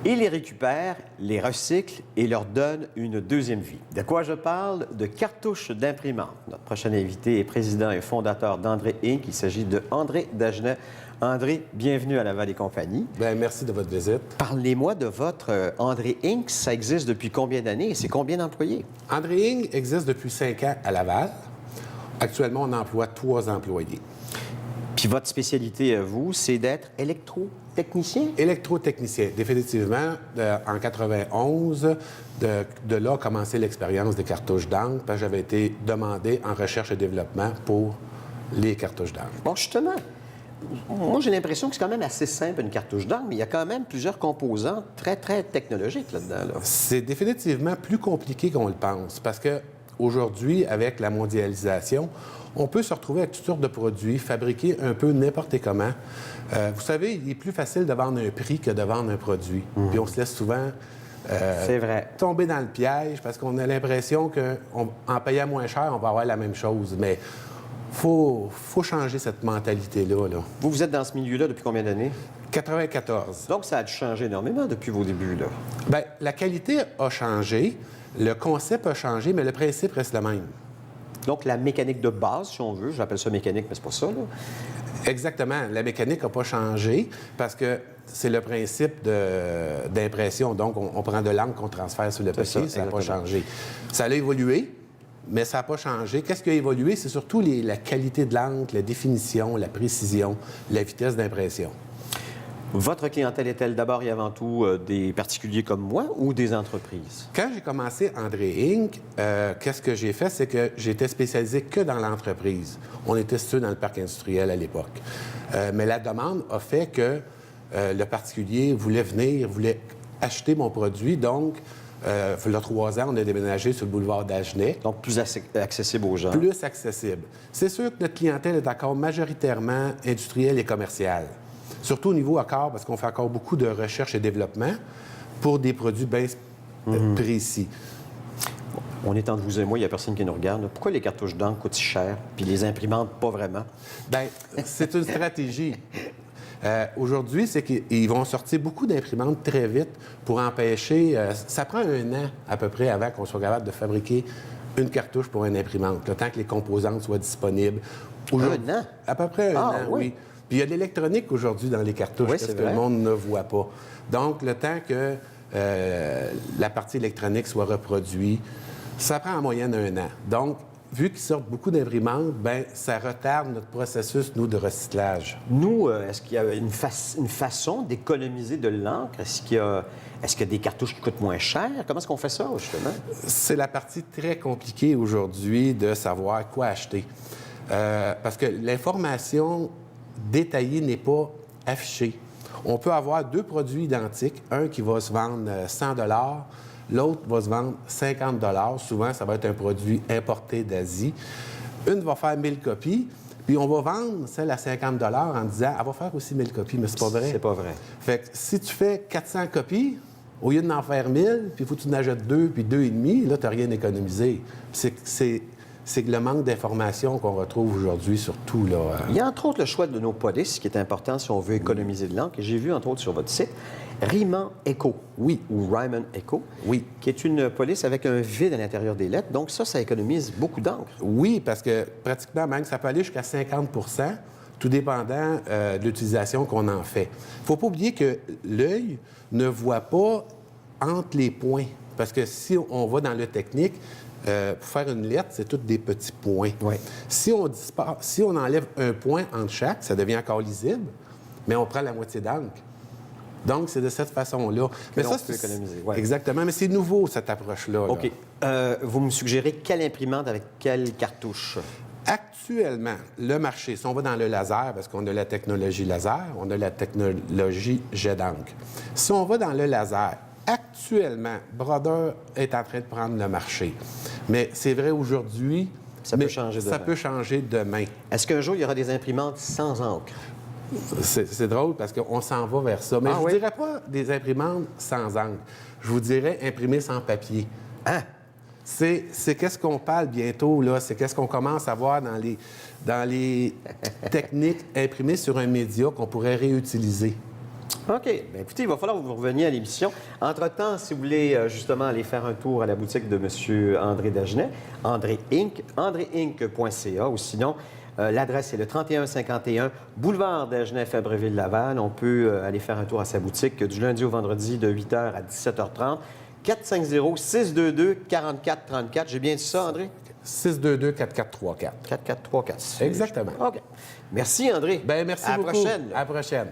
Il les récupère, les recycle et leur donne une deuxième vie. De quoi je parle? De cartouches d'imprimante. Notre prochain invité est président et fondateur d'André Inc. Il s'agit de André Dagenais. André, bienvenue à Laval et compagnie. Bien, merci de votre visite. Parlez-moi de votre André Inc. Ça existe depuis combien d'années et c'est combien d'employés? André Inc. existe depuis 5 ans à Laval. Actuellement, on emploie 3 employés. Puis votre spécialité, vous, c'est d'être électrotechnicien? Électrotechnicien, définitivement. En 91, de là a commencé l'expérience des cartouches d'encre, parce que j'avais été demandé en recherche et développement pour les cartouches d'encre. Bon, justement, moi, j'ai l'impression que c'est quand même assez simple, une cartouche d'encre, mais il y a quand même plusieurs composants très, très technologiques là-dedans. Là. C'est définitivement plus compliqué qu'on le pense, parce que aujourd'hui, avec la mondialisation, on peut se retrouver avec toutes sortes de produits fabriqués un peu n'importe comment. Vous savez, il est plus facile de vendre un prix que de vendre un produit. Puis on se laisse souvent c'est vrai. tomber dans le piège parce qu'on a l'impression qu'en payant moins cher, on va avoir la même chose. Mais faut changer cette mentalité-là. Là. Vous êtes dans ce milieu-là depuis combien d'années? 94. Donc, ça a dû changer énormément depuis vos débuts, là. Bien, la qualité a changé, le concept a changé, mais le principe reste le même. Donc, la mécanique de base, si on veut, j'appelle ça mécanique, mais c'est pas ça, là. Exactement. La mécanique n'a pas changé parce que c'est le principe d'impression. Donc, on prend de l'encre qu'on transfère sur le papier, ça n'a pas changé. Ça a évolué, mais ça n'a pas changé. Qu'est-ce qui a évolué? C'est surtout la qualité de l'encre, la définition, la précision, la vitesse d'impression. Votre clientèle est-elle d'abord et avant tout des particuliers comme moi ou des entreprises? Quand j'ai commencé André Inc., qu'est-ce que j'ai fait? C'est que j'étais spécialisé que dans l'entreprise. On était situé dans le parc industriel à l'époque. Mais la demande a fait que le particulier voulait venir, voulait acheter mon produit. Donc, il y a 3 ans, on a déménagé sur le boulevard d'Agenais. Donc, plus accessible aux gens. Plus accessible. C'est sûr que notre clientèle est encore majoritairement industrielle et commerciale. Surtout au niveau accord, parce qu'on fait encore beaucoup de recherche et développement pour des produits bien précis. On est entre vous et moi, il n'y a personne qui nous regarde. Pourquoi les cartouches d'encre coûtent si cher, puis les imprimantes pas vraiment? Bien, c'est une stratégie. Aujourd'hui, c'est qu'ils vont sortir beaucoup d'imprimantes très vite pour empêcher... ça prend 1 an à peu près avant qu'on soit capable de fabriquer une cartouche pour une imprimante, le temps que les composantes soient disponibles. 1 an? À peu près 1 an, oui. Puis il y a de l'électronique aujourd'hui dans les cartouches, oui, parce que le monde ne voit pas. Donc, le temps que la partie électronique soit reproduite, ça prend en moyenne 1 an. Donc, vu qu'ils sortent beaucoup d'imprimantes, bien, ça retarde notre processus, nous, de recyclage. Nous, est-ce qu'il y a une façon d'économiser de l'encre? Est-ce qu'il y a des cartouches qui coûtent moins cher? Comment est-ce qu'on fait ça, justement? C'est la partie très compliquée aujourd'hui de savoir quoi acheter. Parce que l'information détaillée n'est pas affichée. On peut avoir 2 produits identiques, un qui va se vendre 100 $, l'autre va se vendre 50 $. Souvent, ça va être un produit importé d'Asie. Une va faire 1000 copies, puis on va vendre celle à 50 $ en disant « elle va faire aussi 1000 copies », mais c'est pas vrai. C'est pas vrai. Fait que si tu fais 400 copies, au lieu d'en faire 1000, puis il faut que tu en achètes 2, puis 2,5, là, tu n'as rien économisé. C'est le manque d'informations qu'on retrouve aujourd'hui, surtout. Là. Il y a entre autres le choix de nos polices qui est important si on veut économiser de l'encre. Et j'ai vu entre autres sur votre site Riemann Eco, oui, ou Riemann Eco, oui, qui est une police avec un vide à l'intérieur des lettres. Donc ça économise beaucoup d'encre. Oui, parce que pratiquement même, ça peut aller jusqu'à 50 %, tout dépendant de l'utilisation qu'on en fait. Il ne faut pas oublier que l'œil ne voit pas entre les points. Parce que si on va dans le technique, pour faire une lettre, c'est tous des petits points. Oui. Si on enlève un point entre chaque, ça devient encore lisible, mais on prend la moitié d'encre. Donc, c'est de cette façon-là. Mais ça, c'est économiser. Ouais. Exactement, mais c'est nouveau, cette approche-là. OK. Là. Vous me suggérez quelle imprimante avec quelle cartouche? Actuellement, le marché, si on va dans le laser, parce qu'on a la technologie laser, on a la technologie jet d'encre. Si on va dans le laser, actuellement, Brother est en train de prendre le marché. Mais c'est vrai aujourd'hui. Ça peut changer demain. Ça peut changer demain. Est-ce qu'un jour, il y aura des imprimantes sans encre? C'est drôle parce qu'on s'en va vers ça. Mais je ne vous dirais pas des imprimantes sans encre. Je vous dirais imprimer sans papier. Hein? C'est qu'est-ce qu'on parle bientôt, là. C'est qu'est-ce qu'on commence à voir dans les techniques imprimées sur un média qu'on pourrait réutiliser. OK. Bien, écoutez, il va falloir que vous reveniez à l'émission. Entre-temps, si vous voulez justement aller faire un tour à la boutique de M. André Dagenet, André Inc., andréinc.ca, ou sinon, l'adresse est le 3151 boulevard Dagenet-Fabreville-Laval. On peut aller faire un tour à sa boutique du lundi au vendredi de 8h à 17h30. 450-622-4434. J'ai bien dit ça, André? 622-4434. 4434. Exactement. OK. Merci, André. Bien, merci à beaucoup. la prochaine. À la prochaine.